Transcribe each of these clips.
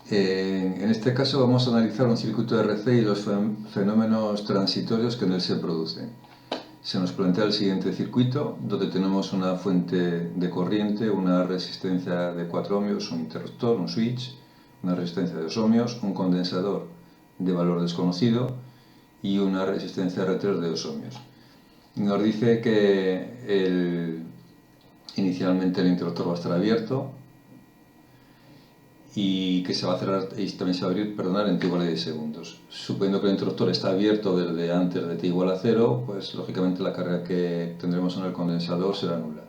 En este caso vamos a analizar un circuito de RC y los fenómenos transitorios que en él se producen. Se nos plantea el siguiente circuito, donde tenemos una fuente de corriente, una resistencia de 4 ohmios, un interruptor, un switch, una resistencia de 2 ohmios, un condensador de valor desconocido y una resistencia R3 de 2 ohmios. Nos dice que inicialmente el interruptor va a estar abierto y que se va a cerrar y también se va a abrir, en t igual a 10 segundos. Suponiendo que el interruptor está abierto desde antes de t igual a 0, pues lógicamente la carga que tendremos en el condensador será nula.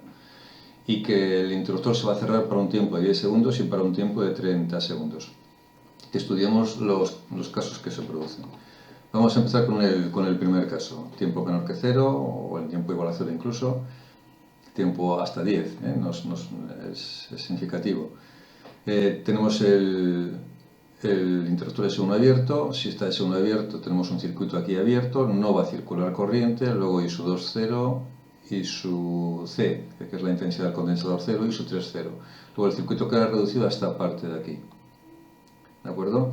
Y que el interruptor se va a cerrar para un tiempo de 10 segundos y para un tiempo de 30 segundos. Estudiemos los casos que se producen. Vamos a empezar con el primer caso, tiempo menor que 0 o el tiempo igual a 0 incluso, tiempo hasta 10, es significativo. Tenemos el interruptor S1 abierto. Si está S1 abierto, tenemos un circuito aquí abierto, no va a circular corriente, luego I2 0, y su C, que es la intensidad del condensador 0, y su 3 0. Luego el circuito queda reducido a esta parte de aquí. ¿De acuerdo?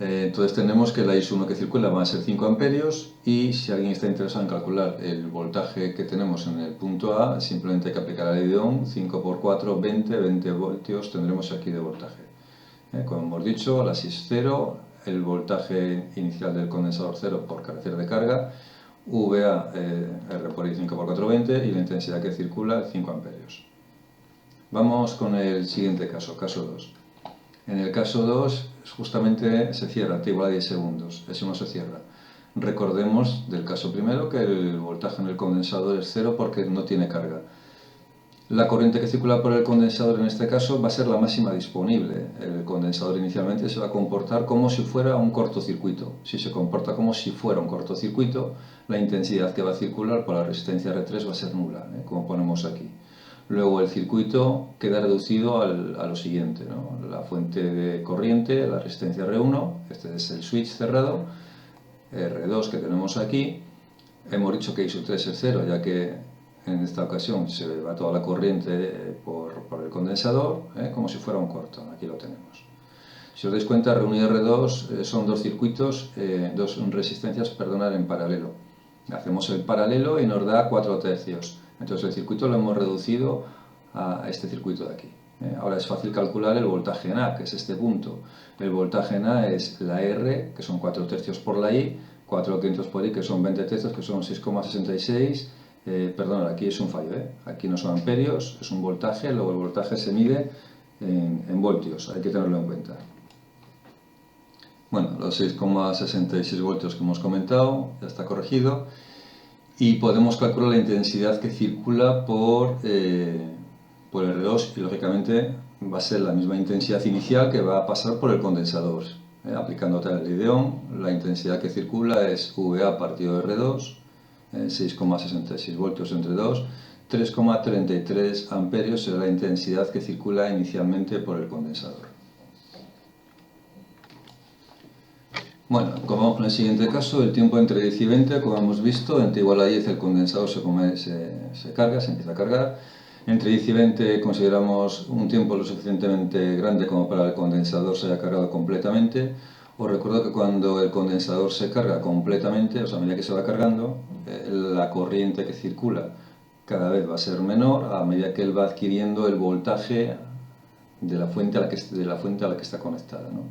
Entonces tenemos que la IS1 que circula va a ser 5 amperios y si alguien está interesado en calcular el voltaje que tenemos en el punto A, simplemente hay que aplicar la ley de Ohm, 5 por 4, 20 voltios tendremos aquí de voltaje. Como hemos dicho, la SIS 0, el voltaje inicial del condensador 0 por carecer de carga, VA R por I 5 por 4, 20 y la intensidad que circula 5 amperios. Vamos con el siguiente caso, caso 2. En el caso 2, justamente se cierra, t igual a 10 segundos, eso no se cierra. Recordemos del caso primero que el voltaje en el condensador es 0 porque no tiene carga. La corriente que circula por el condensador en este caso va a ser la máxima disponible. El condensador inicialmente se va a comportar como si fuera un cortocircuito. Si se comporta como si fuera un cortocircuito, la intensidad que va a circular por la resistencia R3 va a ser nula, como ponemos aquí. Luego el circuito queda reducido a lo siguiente, ¿no? La fuente de corriente, la resistencia R1, este es el switch cerrado, R2 que tenemos aquí. Hemos dicho que I3 es 0, ya que en esta ocasión se va toda la corriente por el condensador, como si fuera un corto. Aquí lo tenemos. Si os dais cuenta, R1 y R2 son dos circuitos, dos resistencias, en paralelo. Hacemos el paralelo y nos da 4 tercios. Entonces el circuito lo hemos reducido a este circuito de aquí. Ahora es fácil calcular el voltaje en A, que es este punto. El voltaje en A es la R, que son 4 tercios por la I, 4 quintos por I, que son 20 tercios, que son 6,66. Aquí es un fallo, aquí no son amperios, es un voltaje, luego el voltaje se mide en voltios, hay que tenerlo en cuenta. Bueno, los 6,66 voltios que hemos comentado, ya está corregido. Y podemos calcular la intensidad que circula por R2 y lógicamente va a ser la misma intensidad inicial que va a pasar por el condensador. Aplicando la ley de Ohm, la intensidad que circula es VA partido de R2, 6,66 voltios entre 2, 3,33 amperios será la intensidad que circula inicialmente por el condensador. Bueno, como vamos con el siguiente caso, el tiempo entre 10 y 20, como hemos visto, en t igual a 10 el condensador se empieza a cargar. Entre 10 y 20 consideramos un tiempo lo suficientemente grande como para que el condensador se haya cargado completamente. Os recuerdo que cuando el condensador se carga completamente, o sea, a medida que se va cargando, la corriente que circula cada vez va a ser menor a medida que él va adquiriendo el voltaje de la fuente a la que está conectada, ¿no?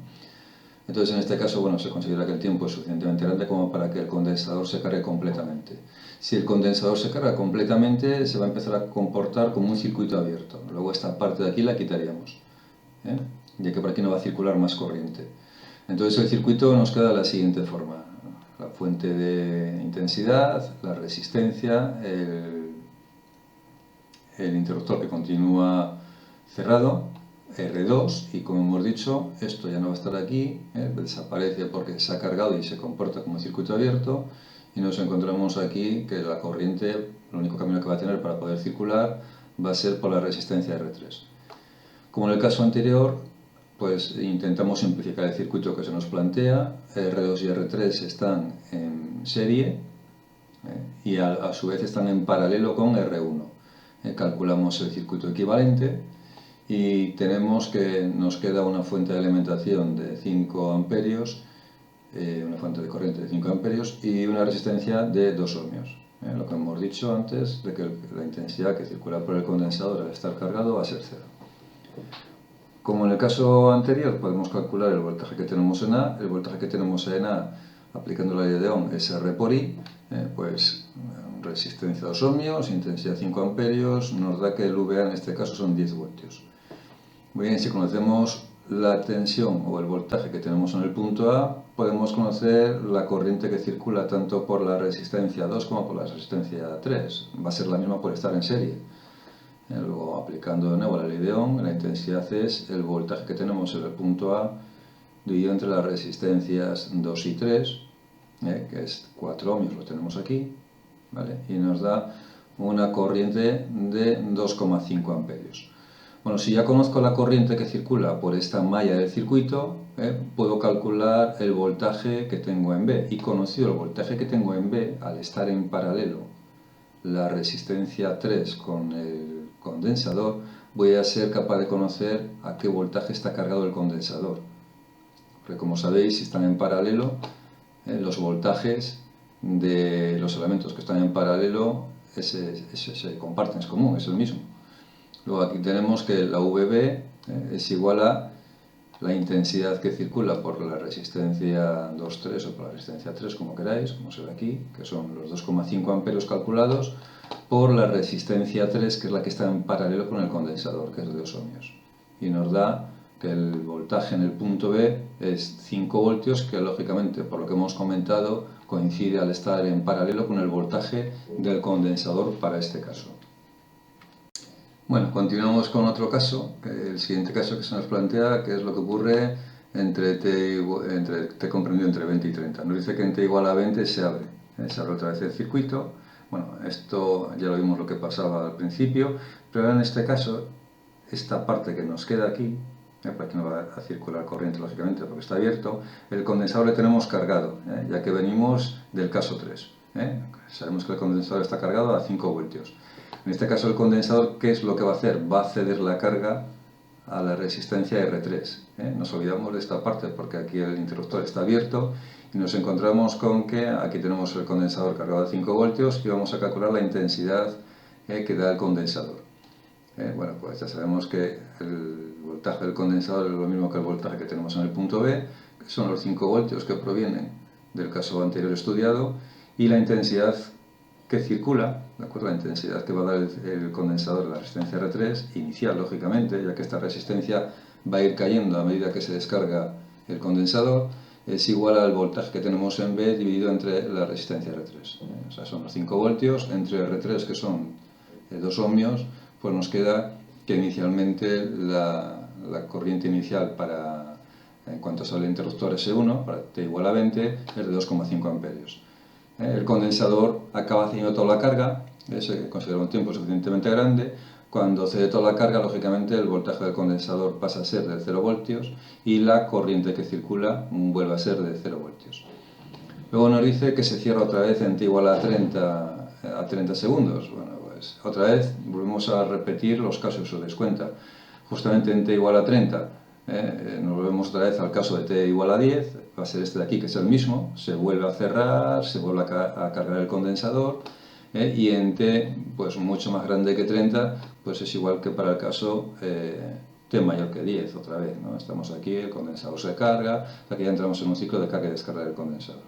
Entonces, en este caso, se considera que el tiempo es suficientemente grande como para que el condensador se cargue completamente. Si el condensador se carga completamente, se va a empezar a comportar como un circuito abierto. Luego esta parte de aquí la quitaríamos, ya que por aquí no va a circular más corriente. Entonces el circuito nos queda de la siguiente forma. La fuente de intensidad, la resistencia, el interruptor que continúa cerrado, R2, y como hemos dicho, esto ya no va a estar aquí, desaparece porque se ha cargado y se comporta como un circuito abierto, y nos encontramos aquí que la corriente, el único camino que va a tener para poder circular va a ser por la resistencia R3. Como en el caso anterior, pues intentamos simplificar el circuito que se nos plantea. R2 y R3 están en serie y a su vez están en paralelo con R1. Calculamos el circuito equivalente y tenemos que nos queda una fuente de alimentación de 5 amperios, una fuente de corriente de 5 amperios y una resistencia de 2 ohmios. Lo que hemos dicho antes de que la intensidad que circula por el condensador al estar cargado va a ser cero. Como en el caso anterior, podemos calcular el voltaje que tenemos en A. El voltaje que tenemos en A, aplicando la ley de Ohm, es R por I, pues resistencia 2 ohmios, intensidad 5 amperios, nos da que el VA en este caso son 10 voltios. Muy bien, si conocemos la tensión o el voltaje que tenemos en el punto A, podemos conocer la corriente que circula tanto por la resistencia 2 como por la resistencia 3. Va a ser la misma por estar en serie. Luego, aplicando de nuevo la ley de Ohm, la intensidad es el voltaje que tenemos en el punto A dividido entre las resistencias 2 y 3, que es 4 ohmios, lo tenemos aquí, ¿vale? Y nos da una corriente de 2,5 amperios. Bueno, si ya conozco la corriente que circula por esta malla del circuito, puedo calcular el voltaje que tengo en B. Y conocido el voltaje que tengo en B, al estar en paralelo la resistencia 3 con el condensador, voy a ser capaz de conocer a qué voltaje está cargado el condensador. Porque como sabéis, si están en paralelo, los voltajes de los elementos que están en paralelo se comparten, es común, es el mismo. Luego aquí tenemos que la VB es igual a la intensidad que circula por la resistencia 2,3 o por la resistencia 3, como queráis, como se ve aquí, que son los 2,5 amperios calculados, por la resistencia 3, que es la que está en paralelo con el condensador, que es de 2 ohmios. Y nos da que el voltaje en el punto B es 5 voltios, que lógicamente, por lo que hemos comentado, coincide al estar en paralelo con el voltaje del condensador para este caso. Bueno, continuamos con otro caso, el siguiente caso que se nos plantea, que es lo que ocurre entre t comprendido entre 20 y 30. Nos dice que en t igual a 20 se abre otra vez el circuito. Bueno, esto ya lo vimos lo que pasaba al principio, pero ahora en este caso, esta parte que nos queda aquí, por aquí no va a circular corriente lógicamente porque está abierto, el condensador le tenemos cargado, ya que venimos del caso 3. Sabemos que el condensador está cargado a 5 voltios. En este caso el condensador, ¿qué es lo que va a hacer? Va a ceder la carga a la resistencia R3. Nos olvidamos de esta parte porque aquí el interruptor está abierto y nos encontramos con que aquí tenemos el condensador cargado a 5 voltios y vamos a calcular la intensidad que da el condensador. Bueno, pues ya sabemos que el voltaje del condensador es lo mismo que el voltaje que tenemos en el punto B, que son los 5 voltios que provienen del caso anterior estudiado, y la intensidad que circula, ¿de acuerdo? La intensidad que va a dar el condensador, la resistencia R3, inicial lógicamente, ya que esta resistencia va a ir cayendo a medida que se descarga el condensador, es igual al voltaje que tenemos en B dividido entre la resistencia R3. O sea, son los 5 voltios entre R3, que son 2 ohmios, pues nos queda que inicialmente la corriente inicial en cuanto sale el interruptor S1, para t igual a 20, es de 2,5 amperios. El condensador acaba haciendo toda la carga, se considera un tiempo suficientemente grande. Cuando cede toda la carga, lógicamente el voltaje del condensador pasa a ser de 0 voltios y la corriente que circula vuelve a ser de 0 voltios. Luego nos dice que se cierra otra vez en t igual a 30 segundos. Bueno, pues otra vez volvemos a repetir los casos, si os dais cuenta. Justamente en t igual a 30 nos volvemos otra vez al caso de t igual a 10, va a ser este de aquí, que es el mismo, se vuelve a cerrar, se vuelve a cargar el condensador, y en t pues mucho más grande que 30, pues es igual que para el caso t mayor que 10 otra vez, ¿no? Estamos aquí, el condensador se carga, aquí ya entramos en un ciclo de carga y descarga del condensador.